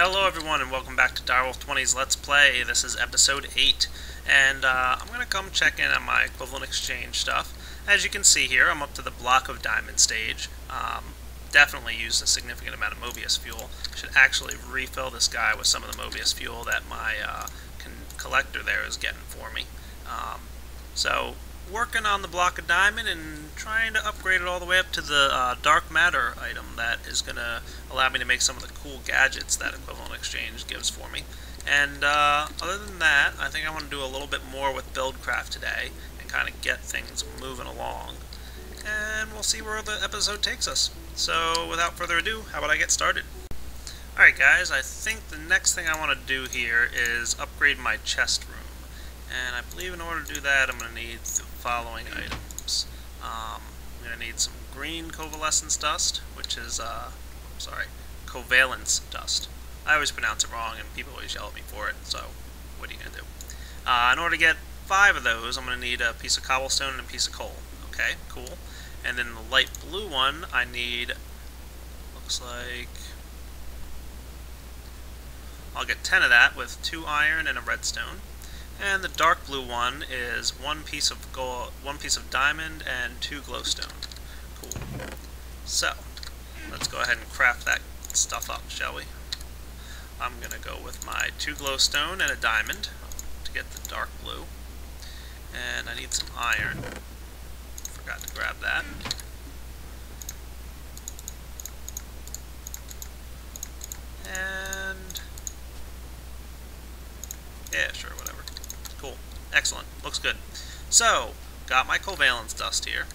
Hello everyone and welcome back to Direwolf20's Let's Play. This is episode 8 and I'm going to come check in on my equivalent exchange stuff. As you can see here, I'm up to the block of diamond stage. Definitely used a significant amount of Mobius fuel. Should actually refill this guy with some of the Mobius fuel that my collector there is getting for me. So working on the block of diamond and trying to upgrade it all the way up to the dark matter item that is going to allow me to make some of the cool gadgets that equivalent exchange gives for me. And other than that, I think I want to do a little bit more with Buildcraft today and kind of get things moving along. And we'll see where the episode takes us. So without further ado, how about I get started? Alright guys, I think the next thing I want to do here is upgrade my chest room. And I believe in order to do that, I'm going to need the following items. I'm going to need some green covalescence dust, which is, covalence dust. I always pronounce it wrong, and people always yell at me for it, so what are you going to do? In order to get 5 of those, I'm going to need a piece of cobblestone and a piece of coal. Okay, cool. And then the light blue one, I need, looks like, I'll get 10 of that with 2 iron and a redstone. And the dark blue one is 1 piece of gold, 1 piece of diamond, and 2 glowstone. Cool. So, let's go ahead and craft that stuff up, shall we? I'm gonna go with my 2 glowstone and a diamond to get the dark blue. And I need some iron. Forgot to grab that. And yeah, sure, whatever. Cool. Excellent. Looks good. So, got my covalence dust here.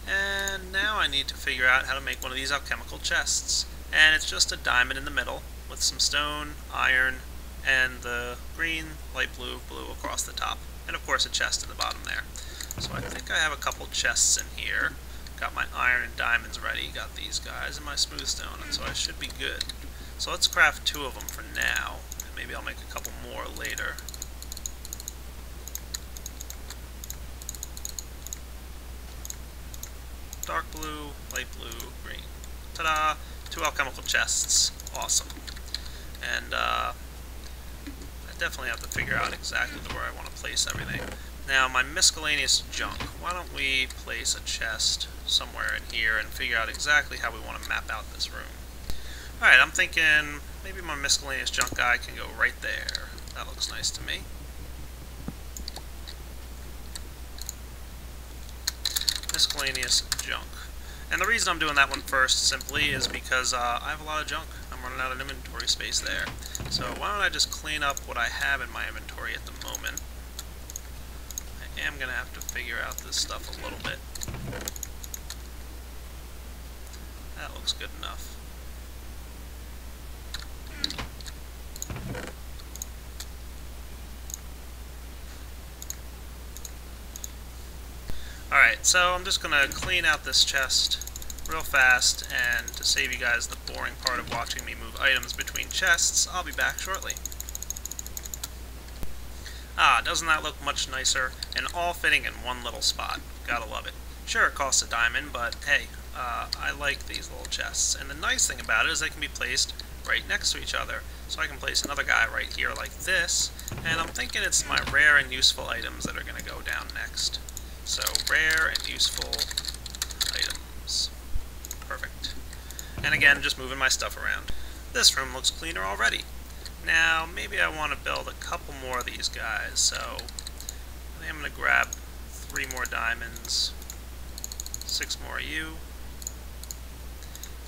And now I need to figure out how to make one of these alchemical chests. And it's just a diamond in the middle with some stone, iron, and the green, light blue, blue across the top. And of course a chest in the bottom there. So I think I have a couple chests in here. Got my iron and diamonds ready. Got these guys and my smooth stone, and so I should be good. So let's craft 2 of them for now. And maybe I'll make a couple more later. Dark blue, light blue, green. Ta-da! 2 alchemical chests. Awesome. And I definitely have to figure out exactly where I want to place everything. Now, my miscellaneous junk. Why don't we place a chest somewhere in here and figure out exactly how we want to map out this room. Alright, I'm thinking maybe my miscellaneous junk guy can go right there. That looks nice to me. Miscellaneous junk. And the reason I'm doing that one first simply is because I have a lot of junk. I'm running out of inventory space there. So why don't I just clean up what I have in my inventory at the moment. I am going to have to figure out this stuff a little bit. That looks good enough. Alright, so I'm just going to clean out this chest real fast, and to save you guys the boring part of watching me move items between chests, I'll be back shortly. Ah, doesn't that look much nicer? And all fitting in one little spot. Gotta love it. Sure, it costs a diamond, but hey, I like these little chests. And the nice thing about it is they can be placed right next to each other. So I can place another guy right here like this, and I'm thinking it's my rare and useful items that are going to go down next. So, rare and useful items. Perfect. And again, just moving my stuff around. This room looks cleaner already. Now, maybe I want to build a couple more of these guys, so I think I'm going to grab 3 more diamonds, 6 more of you,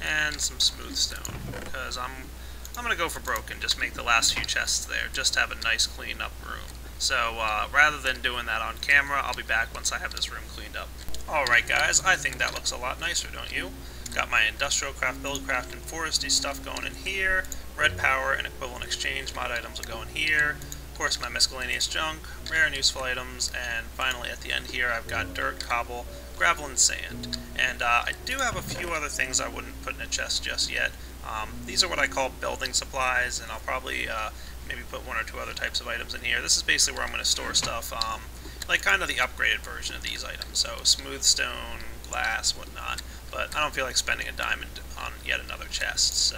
and some smooth stone, because I'm going to go for broke and just make the last few chests there, just to have a nice clean up room. So, rather than doing that on camera, I'll be back once I have this room cleaned up. Alright guys, I think that looks a lot nicer, don't you? Got my industrial craft, buildcraft, and foresty stuff going in here. Red power and equivalent exchange mod items will go in here. Of course, my miscellaneous junk, rare and useful items, and finally at the end here I've got dirt, cobble, gravel, and sand. And I do have a few other things I wouldn't put in a chest just yet. These are what I call building supplies, and I'll probably maybe put 1 or 2 other types of items in here. This is basically where I'm going to store stuff, like kind of the upgraded version of these items. So smooth stone, glass, whatnot. But I don't feel like spending a diamond on yet another chest, so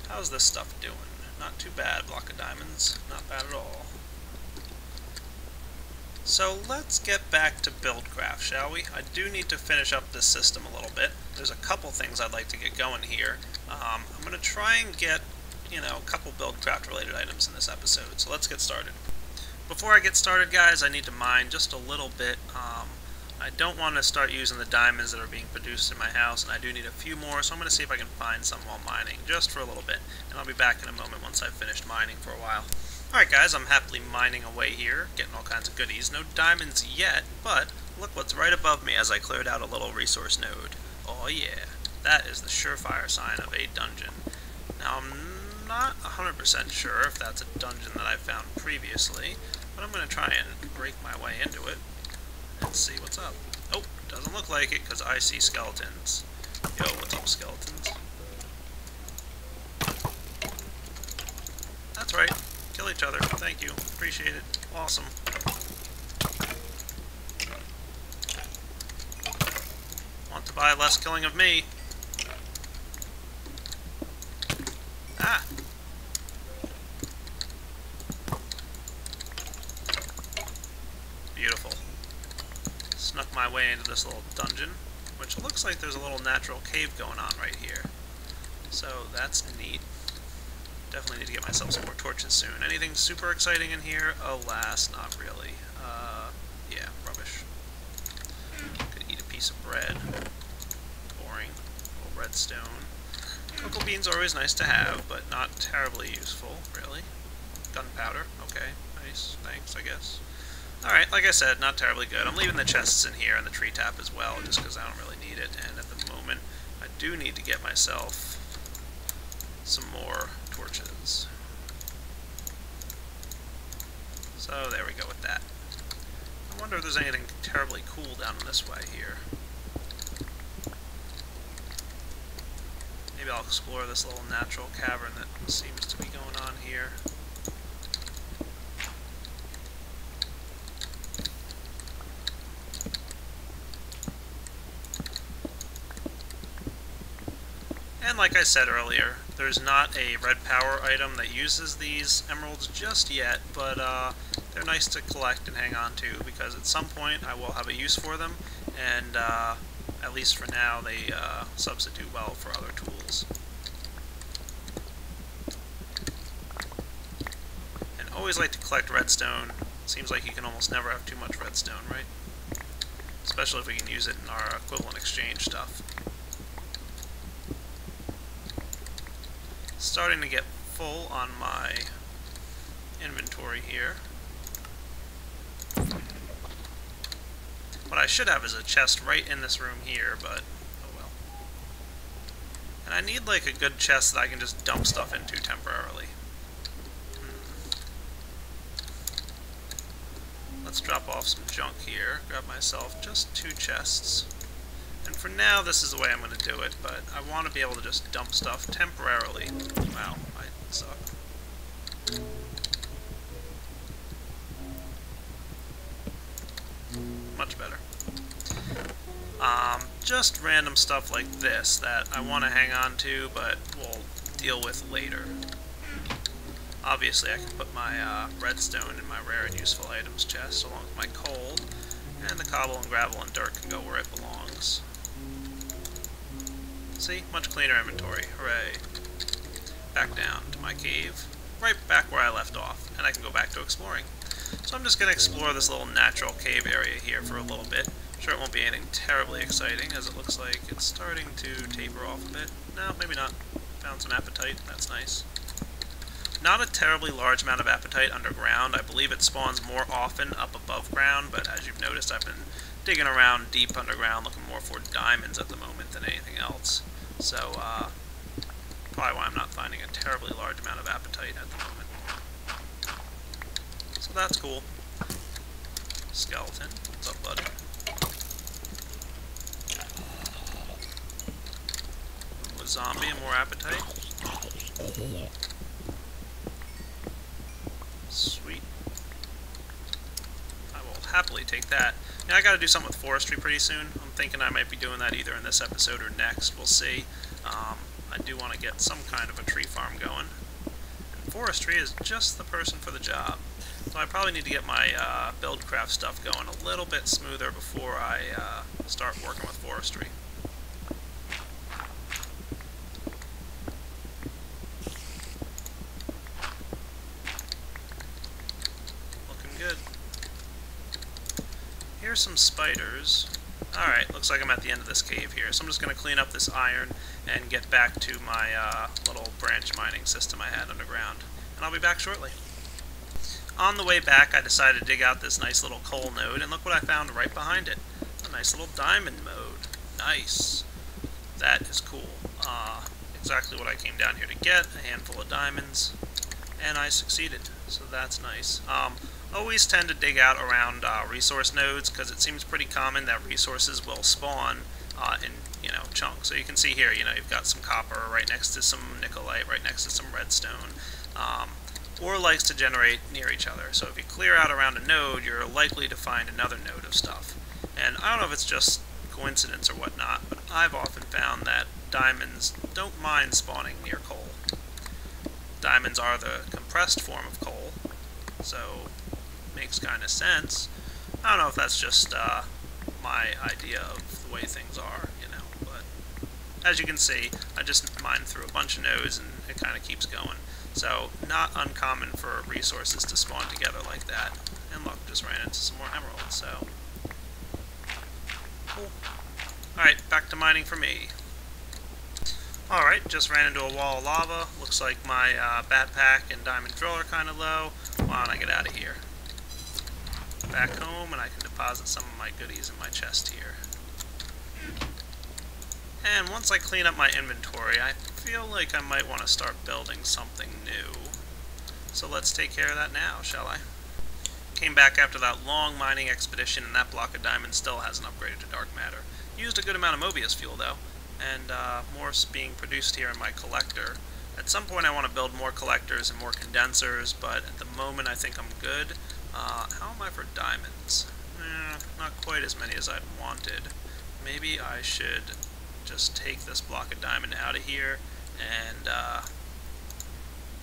how's this stuff doing? not too bad. Block of diamonds, not bad at all. So let's get back to Buildcraft, shall we? I do need to finish up this system a little bit. There's a couple things I'd like to get going here. I'm going to try and get, a couple Buildcraft related items in this episode, so let's get started. Before I get started, guys, I need to mine just a little bit. I don't want to start using the diamonds that are being produced in my house, and I do need a few more, so I'm going to see if I can find some while mining, just for a little bit, and I'll be back in a moment once I've finished mining for a while. Alright guys, I'm happily mining away here, getting all kinds of goodies. No diamonds yet, but look what's right above me as I cleared out a little resource node. Oh yeah, that is the surefire sign of a dungeon. Now I'm not 100% sure if that's a dungeon that I found previously, but I'm going to try and break my way into it and see what's up. Oh, doesn't look like it because I see skeletons. Yo, what's up, skeletons? That's right. Kill each other. Thank you. Appreciate it. Awesome. Want to buy less killing of me. Ah! Beautiful. Snuck my way into this little dungeon, which looks like there's a little natural cave going on right here. So that's neat. Definitely need to get myself some more torches soon. Anything super exciting in here? Alas, not really. Yeah, rubbish. Could eat a piece of bread. Boring. A little redstone. Cocoa beans are always nice to have, but not terribly useful, really. Gunpowder. Okay, nice. Thanks, I guess. Alright, like I said, not terribly good. I'm leaving the chests in here and the tree tap as well, just because I don't really need it. And at the moment, I do need to get myself some more torches. So there we go with that. I wonder if there's anything terribly cool down this way here. Maybe I'll explore this little natural cavern that seems to be going on here. And like I said earlier, there's not a red power item that uses these emeralds just yet, but they're nice to collect and hang on to, because at some point I will have a use for them, and at least for now they substitute well for other tools. And always like to collect redstone. Seems like you can almost never have too much redstone, right? Especially if we can use it in our equivalent exchange stuff. Starting to get full on my inventory here. What I should have is a chest right in this room here, but oh well. And I need like a good chest that I can just dump stuff into temporarily. Let's drop off some junk here. Grab myself just 2 chests. And for now, this is the way I'm going to do it, but I want to be able to just dump stuff temporarily. Wow, I suck. Much better. Just random stuff like this that I want to hang on to, but we'll deal with later. Obviously, I can put my redstone in my rare and useful items chest, along with my coal, and the cobble and gravel and dirt can go where it belongs. See? Much cleaner inventory. Hooray. Back down to my cave. Right back where I left off. And I can go back to exploring. So I'm just going to explore this little natural cave area here for a little bit. I'm sure it won't be anything terribly exciting, as it looks like it's starting to taper off a bit. No, maybe not. Found some apatite. That's nice. Not a terribly large amount of apatite underground. I believe it spawns more often up above ground, but as you've noticed, I've been digging around deep underground looking more for diamonds at the moment than anything else. So, probably why I'm not finding a terribly large amount of apatite at the moment. So that's cool. Skeleton. What's up, bud? A zombie and more apatite. Sweet. I will happily take that. Yeah, I gotta do something with forestry pretty soon. I'm thinking I might be doing that either in this episode or next. We'll see. I do want to get some kind of a tree farm going. And forestry is just the person for the job. So I probably need to get my Buildcraft stuff going a little bit smoother before I start working with forestry. Looking good. Here's some spiders. Alright, looks like I'm at the end of this cave here, so I'm just going to clean up this iron and get back to my little branch mining system I had underground. And I'll be back shortly. On the way back, I decided to dig out this nice little coal node, and look what I found right behind it. A nice little diamond node. Nice. That is cool. Exactly what I came down here to get, a handful of diamonds, and I succeeded, so that's nice. Always tend to dig out around resource nodes, because it seems pretty common that resources will spawn in chunks. So you can see here, you've got some copper right next to some nickelite, right next to some redstone. Or likes to generate near each other. So if you clear out around a node, you're likely to find another node of stuff. And I don't know if it's just coincidence or whatnot, but I've often found that diamonds don't mind spawning near coal. Diamonds are the compressed form of coal, so makes kind of sense. I don't know if that's just my idea of the way things are, but as you can see, I just mined through a bunch of nodes and it kind of keeps going. So, not uncommon for resources to spawn together like that. And look, just ran into some more emeralds, so... Cool. Alright, back to mining for me. Alright, just ran into a wall of lava. Looks like my backpack and diamond drill are kind of low. Why don't I get out of here? Back home, and I can deposit some of my goodies in my chest here. And once I clean up my inventory, I feel like I might want to start building something new. So let's take care of that now, shall I? Came back after that long mining expedition, and that block of diamonds still hasn't upgraded to dark matter. Used a good amount of Mobius fuel, though, and more's being produced here in my collector. At some point I want to build more collectors and more condensers, but at the moment I think I'm good. How am I for diamonds? Not quite as many as I'd wanted. Maybe I should just take this block of diamond out of here and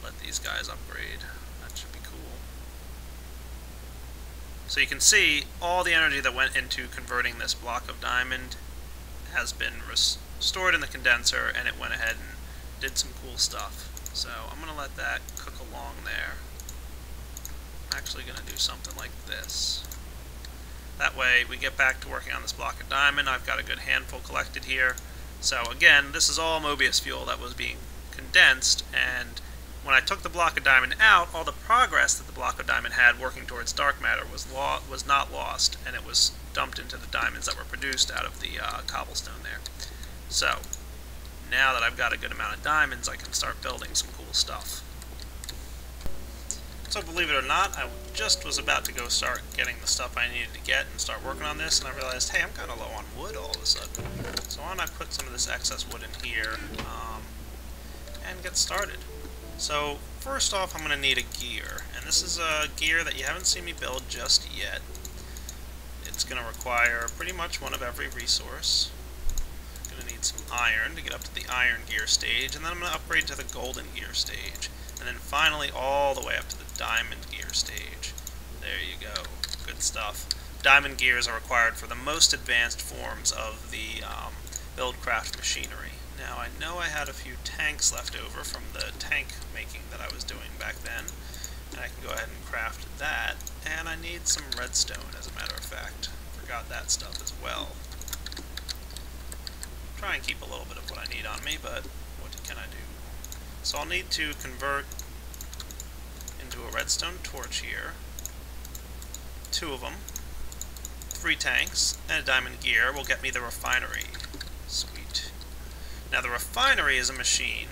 let these guys upgrade. That should be cool. So you can see all the energy that went into converting this block of diamond has been stored in the condenser, and it went ahead and did some cool stuff. So I'm going to let that cook along there. I'm actually going to do something like this. That way we get back to working on this block of diamond. I've got a good handful collected here. So again, this is all Mobius fuel that was being condensed, and when I took the block of diamond out, all the progress that the block of diamond had working towards dark matter was not lost, and it was dumped into the diamonds that were produced out of the cobblestone there. So now that I've got a good amount of diamonds, I can start building some cool stuff. So believe it or not, I just was about to go start getting the stuff I needed to get and start working on this, and I realized, hey, I'm kind of low on wood all of a sudden. So why don't I put some of this excess wood in here and get started. So first off, I'm going to need a gear, and this is a gear that you haven't seen me build just yet. It's going to require pretty much one of every resource. I'm going to need some iron to get up to the iron gear stage, and then I'm going to upgrade to the golden gear stage. And then finally all the way up to the diamond gear stage. There you go. Good stuff. Diamond gears are required for the most advanced forms of the Buildcraft machinery. Now I know I had a few tanks left over from the tank making that I was doing back then, and I can go ahead and craft that. And I need some redstone, as a matter of fact. Forgot that stuff as well. Try and keep a little bit of what I need on me, but what can I do? So I'll need to convert into a redstone torch here, 2 of them, 3 tanks, and a diamond gear will get me the refinery. Sweet. Now the refinery is a machine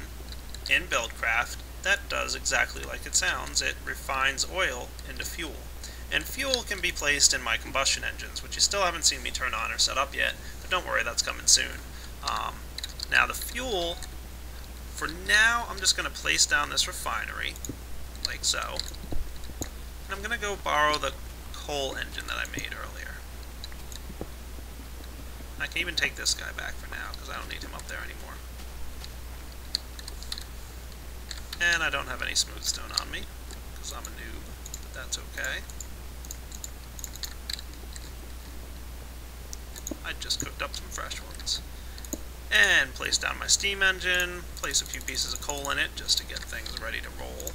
in Buildcraft that does exactly like it sounds. It refines oil into fuel. And fuel can be placed in my combustion engines, which you still haven't seen me turn on or set up yet, but don't worry, that's coming soon. Now the fuel, for now, I'm just going to place down this refinery, like so. And I'm going to go borrow the coal engine that I made earlier. I can even take this guy back for now, because I don't need him up there anymore. And I don't have any smooth stone on me, because I'm a noob, but that's okay. I just cooked up some fresh ones. And place down my steam engine, place a few pieces of coal in it just to get things ready to roll.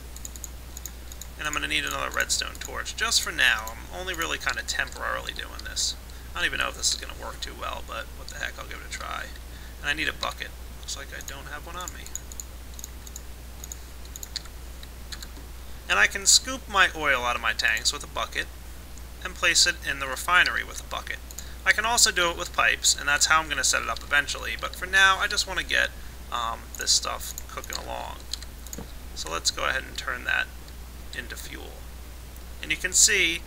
And I'm going to need another redstone torch just for now. I'm only really kind of temporarily doing this. I don't even know if this is going to work too well, but what the heck, I'll give it a try. And I need a bucket. Looks like I don't have one on me. And I can scoop my oil out of my tanks with a bucket and place it in the refinery with a bucket. I can also do it with pipes, and that's how I'm going to set it up eventually, but for now I just want to get this stuff cooking along. So let's go ahead and turn that into fuel. And you can see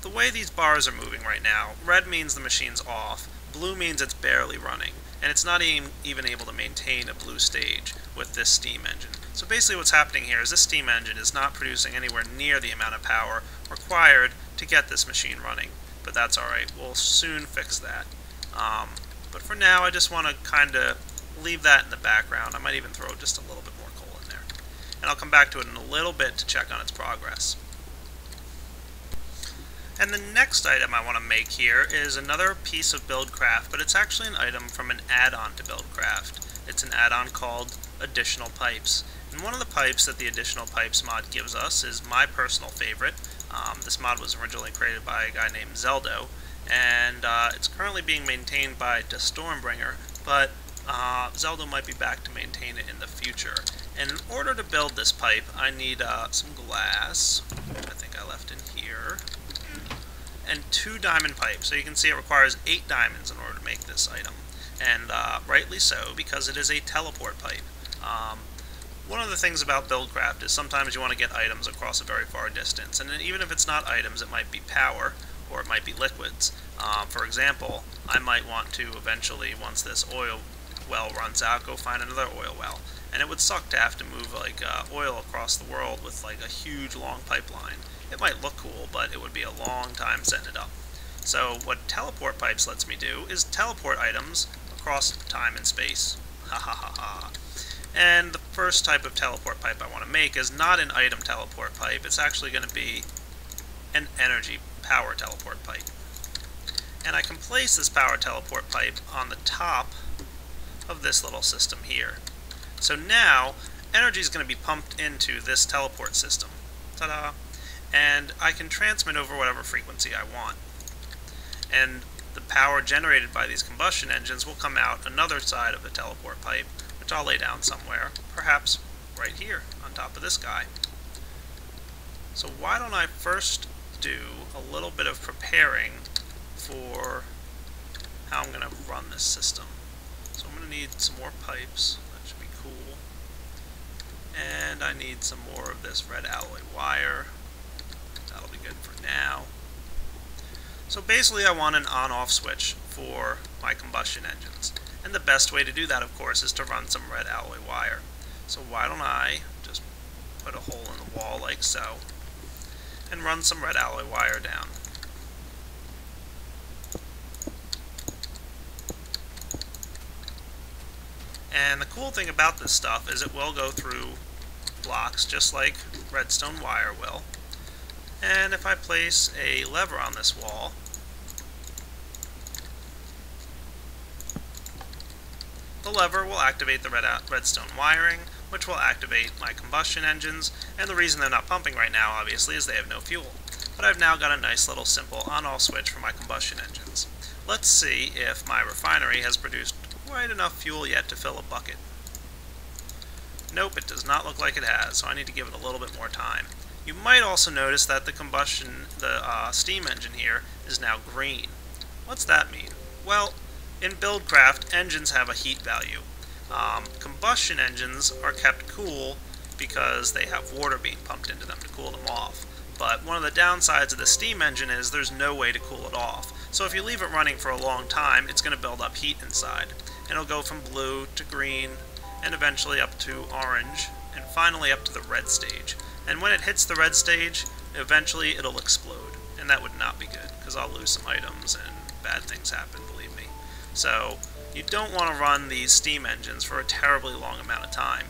the way these bars are moving right now. Red means the machine's off, blue means it's barely running, and it's not even able to maintain a blue stage with this steam engine. So basically what's happening here is this steam engine is not producing anywhere near the amount of power required to get this machine running. But that's alright, we'll soon fix that. But for now I just want to kind of leave that in the background. I might even throw just a little bit more coal in there. And I'll come back to it in a little bit to check on its progress. And the next item I want to make here is another piece of Buildcraft, but it's actually an item from an add-on to Buildcraft. It's an add-on called Additional Pipes. And one of the pipes that the Additional Pipes mod gives us is my personal favorite. This mod was originally created by a guy named Zeldo, and it's currently being maintained by Stormbringer, but Zeldo might be back to maintain it in the future. And in order to build this pipe, I need some glass, I think I left in here, and 2 diamond pipes. So you can see it requires 8 diamonds in order to make this item, and rightly so, because it is a teleport pipe. One of the things about Buildcraft is sometimes you want to get items across a very far distance, and even if it's not items, it might be power, or it might be liquids. For example, I might want to eventually, once this oil well runs out, go find another oil well. And it would suck to have to move like oil across the world with like a huge long pipeline. It might look cool, but it would be a long time setting it up. So what teleport pipes lets me do is teleport items across time and space. Ha ha ha ha. And the first type of teleport pipe I want to make is not an item teleport pipe, it's actually going to be an energy power teleport pipe. And I can place this power teleport pipe on the top of this little system here. So now, energy is going to be pumped into this teleport system. Ta-da! And I can transmit over whatever frequency I want. And the power generated by these combustion engines will come out another side of the teleport pipe, which I'll lay down somewhere, perhaps right here on top of this guy. So why don't I first do a little bit of preparing for how I'm going to run this system. So I'm going to need some more pipes. That should be cool. And I need some more of this red alloy wire. That'll be good for now. So basically I want an on-off switch for my combustion engines. And the best way to do that, of course, is to run some red alloy wire. So why don't I just put a hole in the wall like so, and run some red alloy wire down. And the cool thing about this stuff is it will go through blocks just like redstone wire will. And if I place a lever on this wall, the lever will activate the redstone wiring, which will activate my combustion engines, and the reason they're not pumping right now, obviously, is they have no fuel. But I've now got a nice little simple on-off switch for my combustion engines. Let's see if my refinery has produced quite enough fuel yet to fill a bucket. Nope, it does not look like it has, so I need to give it a little bit more time. You might also notice that the steam engine here is now green. What's that mean? Well, in Buildcraft, engines have a heat value. Combustion engines are kept cool because they have water being pumped into them to cool them off. But one of the downsides of the steam engine is there's no way to cool it off. So if you leave it running for a long time, it's going to build up heat inside. And it'll go from blue to green, and eventually up to orange, and finally up to the red stage. And when it hits the red stage, eventually it'll explode. And that would not be good, because I'll lose some items and bad things happen, believe me. So you don't want to run these steam engines for a terribly long amount of time.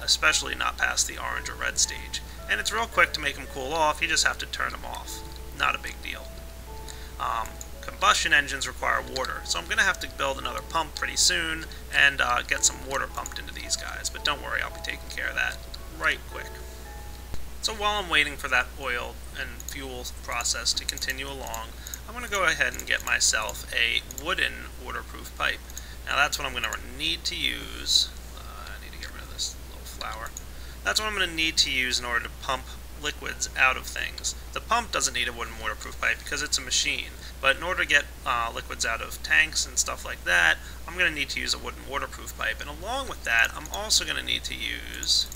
especially not past the orange or red stage. And it's real quick to make them cool off, you just have to turn them off. Not a big deal. Combustion engines require water, so I'm going to have to build another pump pretty soon and get some water pumped into these guys, but don't worry, I'll be taking care of that right quick. So while I'm waiting for that oil and fuel process to continue along, I'm going to go ahead and get myself a wooden waterproof pipe. Now that's what I'm going to need to use. I need to get rid of this little flower. That's what I'm going to need to use in order to pump liquids out of things. The pump doesn't need a wooden waterproof pipe because it's a machine, but in order to get liquids out of tanks and stuff like that, I'm going to need to use a wooden waterproof pipe. And along with that, I'm also going to need to use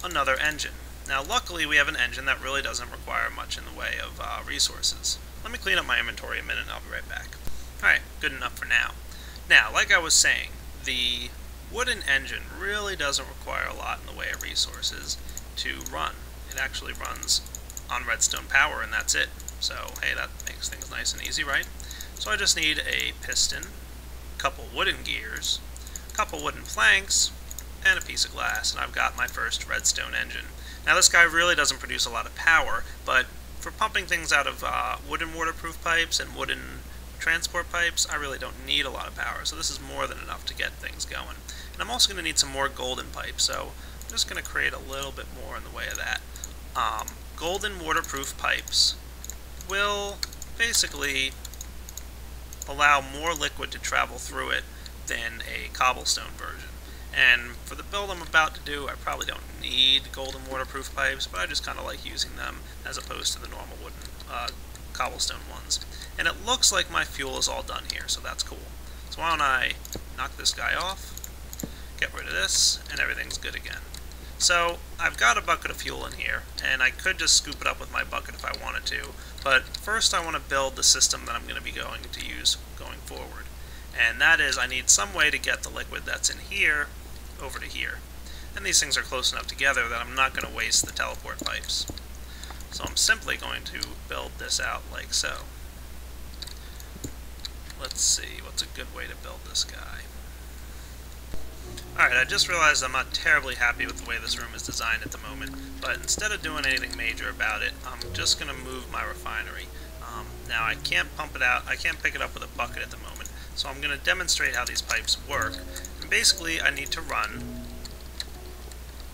another engine. Now luckily we have an engine that really doesn't require much in the way of resources. Let me clean up my inventory a minute and I'll be right back. Alright, good enough for now. Now, like I was saying, the wooden engine really doesn't require a lot in the way of resources to run. It actually runs on redstone power and that's it. So, hey, that makes things nice and easy, right? So I just need a piston, a couple wooden gears, a couple wooden planks, and a piece of glass, and I've got my first redstone engine. Now this guy really doesn't produce a lot of power, but for pumping things out of wooden waterproof pipes and wooden transport pipes, I really don't need a lot of power, so this is more than enough to get things going. And I'm also going to need some more golden pipes, so I'm just going to create a little bit more in the way of that. Golden waterproof pipes will basically allow more liquid to travel through it than a cobblestone version. And for the build I'm about to do, I probably don't need golden waterproof pipes, but I just kind of like using them as opposed to the normal wooden cobblestone ones. And it looks like my fuel is all done here, so that's cool. So why don't I knock this guy off, get rid of this, and everything's good again. So I've got a bucket of fuel in here, and I could just scoop it up with my bucket if I wanted to, but first I want to build the system that I'm going to be going to use going forward. And that is, I need some way to get the liquid that's in here over to here. And these things are close enough together that I'm not going to waste the teleport pipes. So I'm simply going to build this out like so. Let's see, what's a good way to build this guy? Alright, I just realized I'm not terribly happy with the way this room is designed at the moment, but instead of doing anything major about it, I'm just going to move my refinery. Now I can't pump it out, I can't pick it up with a bucket at the moment, so I'm going to demonstrate how these pipes work. And basically I need to run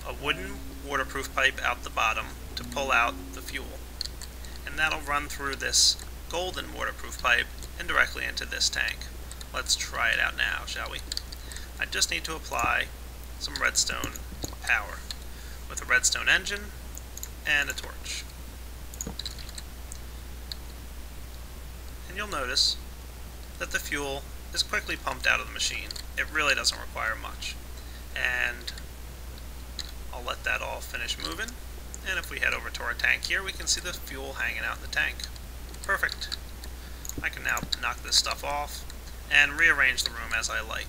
a wooden waterproof pipe out the bottom to pull out the fuel. And that'll run through this golden waterproof pipe and directly into this tank. Let's try it out now, shall we? I just need to apply some redstone power with a redstone engine and a torch. And you'll notice that the fuel is quickly pumped out of the machine. It really doesn't require much. And I'll let that all finish moving. And if we head over to our tank here, we can see the fuel hanging out in the tank. Perfect. I can now knock this stuff off and rearrange the room as I like.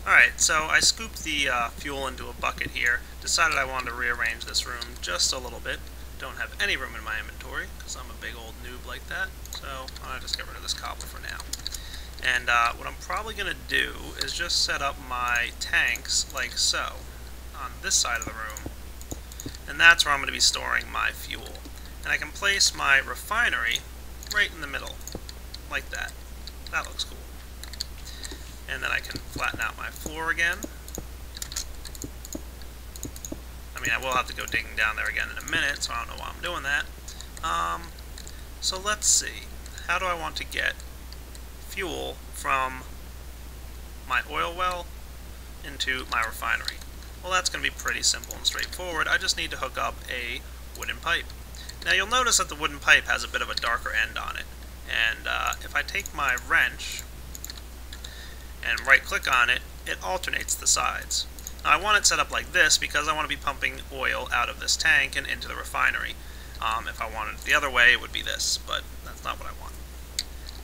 Alright, so I scooped the fuel into a bucket here, decided I wanted to rearrange this room just a little bit. Don't have any room in my inventory, because I'm a big old noob like that, so I'll just get rid of this cobble for now. And what I'm probably going to do is just set up my tanks like so, on this side of the room, and that's where I'm going to be storing my fuel. And I can place my refinery right in the middle, like that. That looks cool. And then I can flatten out my floor again. I mean, I will have to go digging down there again in a minute, so I don't know why I'm doing that. So let's see. How do I want to get fuel from my oil well into my refinery? Well, that's going to be pretty simple and straightforward. I just need to hook up a wooden pipe. Now you'll notice that the wooden pipe has a bit of a darker end on it. And if I take my wrench and right-click on it, it alternates the sides. Now I want it set up like this because I want to be pumping oil out of this tank and into the refinery. If I wanted it the other way, it would be this, but that's not what I want.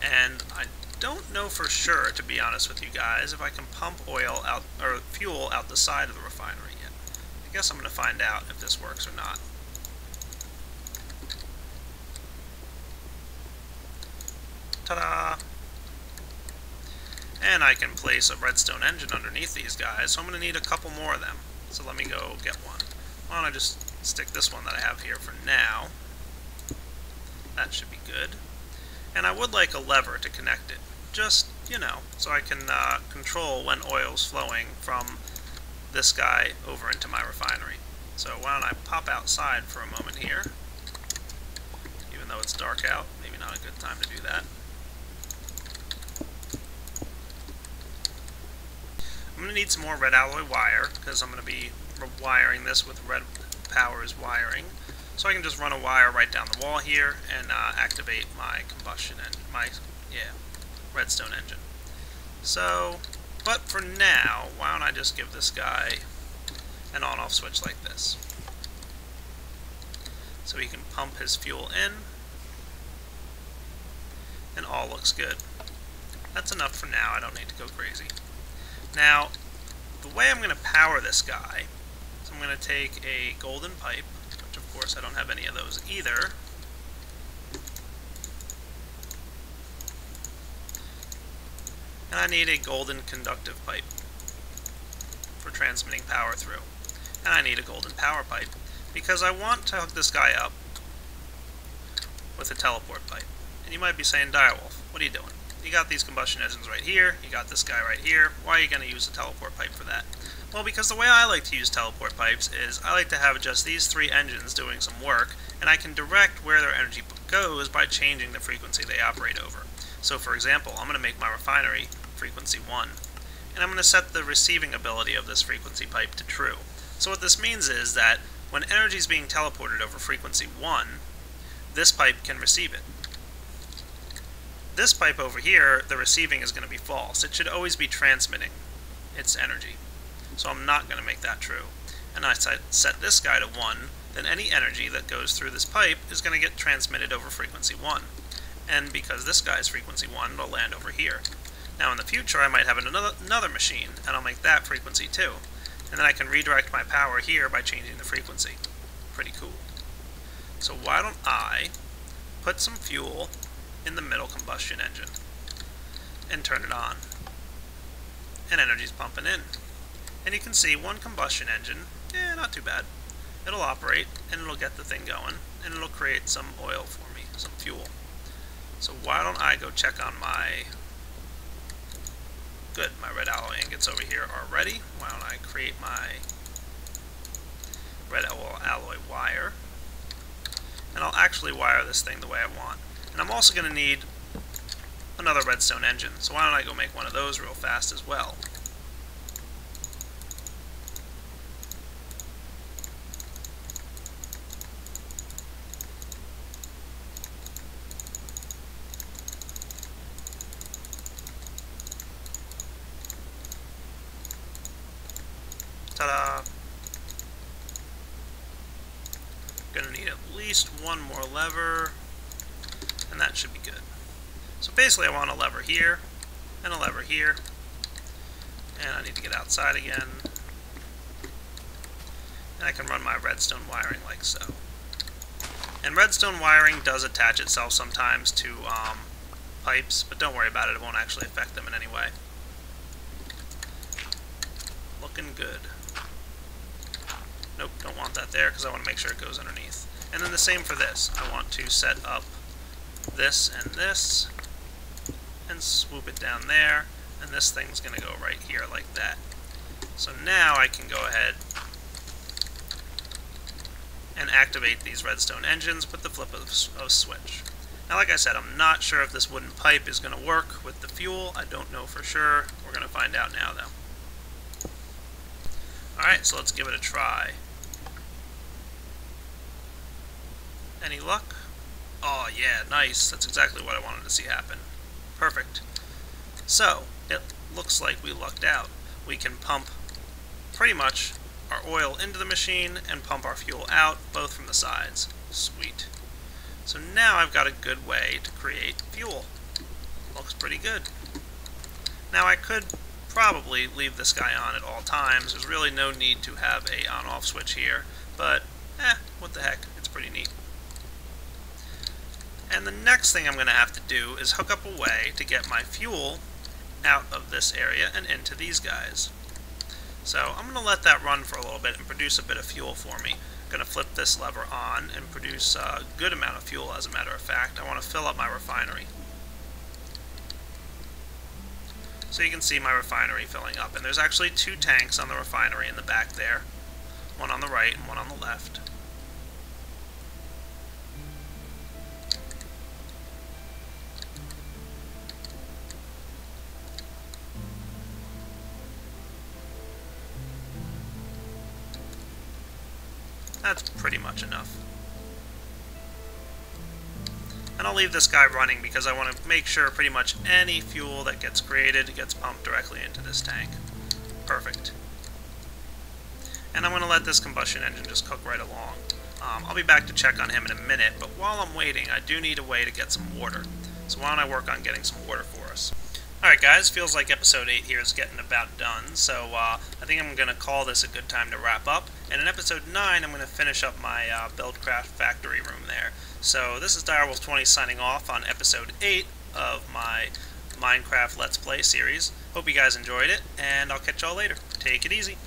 And I don't know for sure, to be honest with you guys, if I can pump oil out or fuel out the side of the refinery yet. I guess I'm going to find out if this works or not. Ta-da! And I can place a redstone engine underneath these guys, so I'm going to need a couple more of them. So let me go get one. Why don't I just stick this one that I have here for now. That should be good. And I would like a lever to connect it. Just, you know, so I can control when oil's flowing from this guy over into my refinery. So why don't I pop outside for a moment here. Even though it's dark out, maybe not a good time to do that. I'm going to need some more red alloy wire, because I'm going to be wiring this with red power's wiring. So I can just run a wire right down the wall here and activate my combustion engine, redstone engine. So, but for now, why don't I just give this guy an on-off switch like this. So he can pump his fuel in, and all looks good. That's enough for now, I don't need to go crazy. Now, the way I'm going to power this guy, is I'm going to take a golden pipe, which of course I don't have any of those either. And I need a golden conductive pipe for transmitting power through. And I need a golden power pipe, because I want to hook this guy up with a teleport pipe. And you might be saying, Direwolf, what are you doing? You got these combustion engines right here, you got this guy right here, why are you going to use a teleport pipe for that? Well, because the way I like to use teleport pipes is I like to have just these three engines doing some work, and I can direct where their energy goes by changing the frequency they operate over. So for example, I'm going to make my refinery frequency 1, and I'm going to set the receiving ability of this frequency pipe to true. So what this means is that when energy is being teleported over frequency 1, this pipe can receive it. This pipe over here, the receiving is going to be false. It should always be transmitting its energy. So I'm not going to make that true. And I set this guy to 1, then any energy that goes through this pipe is going to get transmitted over frequency 1. And because this guy's frequency 1, it'll land over here. Now in the future I might have another machine, and I'll make that frequency 2. And then I can redirect my power here by changing the frequency. Pretty cool. So why don't I put some fuel in the middle combustion engine and turn it on, and energy's pumping in, and you can see one combustion engine, not too bad. It'll operate and it'll get the thing going and it'll create some oil for me, some fuel. So why don't I go check on my red alloy ingots over here are ready. Why don't I create my red alloy wire, and I'll actually wire this thing the way I want. And I'm also going to need another redstone engine, so why don't I go make one of those real fast as well. Ta-da! Going to need at least one more lever, and that should be good. So basically I want a lever here, and a lever here, and I need to get outside again, and I can run my redstone wiring like so. And redstone wiring does attach itself sometimes to pipes, but don't worry about it, it won't actually affect them in any way. Looking good. Nope, don't want that there because I want to make sure it goes underneath. And then the same for this. I want to set up this, and swoop it down there, and this thing's going to go right here like that. So now I can go ahead and activate these redstone engines with the flip of a switch. Now like I said, I'm not sure if this wooden pipe is going to work with the fuel. I don't know for sure. We're going to find out now though. Alright, so let's give it a try. Any luck? Oh yeah, nice. That's exactly what I wanted to see happen. Perfect. So, it looks like we lucked out. We can pump pretty much our oil into the machine and pump our fuel out, both from the sides. Sweet. So now I've got a good way to create fuel. Looks pretty good. Now I could probably leave this guy on at all times. There's really no need to have a on-off switch here, but what the heck, it's pretty neat. And the next thing I'm going to have to do is hook up a way to get my fuel out of this area and into these guys. So I'm going to let that run for a little bit and produce a bit of fuel for me. I'm going to flip this lever on and produce a good amount of fuel, as a matter of fact. I want to fill up my refinery. So you can see my refinery filling up. And there's actually 2 tanks on the refinery in the back there. One on the right and one on the left. That's pretty much enough. And I'll leave this guy running because I want to make sure pretty much any fuel that gets created gets pumped directly into this tank. Perfect. And I'm going to let this combustion engine just cook right along. I'll be back to check on him in a minute, but while I'm waiting, I do need a way to get some water. So why don't I work on getting some water for us? Alright guys, feels like episode 8 here is getting about done, so I think I'm going to call this a good time to wrap up. And in episode 9, I'm going to finish up my Buildcraft factory room there. So this is Direwolf20 signing off on episode 8 of my Minecraft Let's Play series. Hope you guys enjoyed it, and I'll catch y'all later. Take it easy.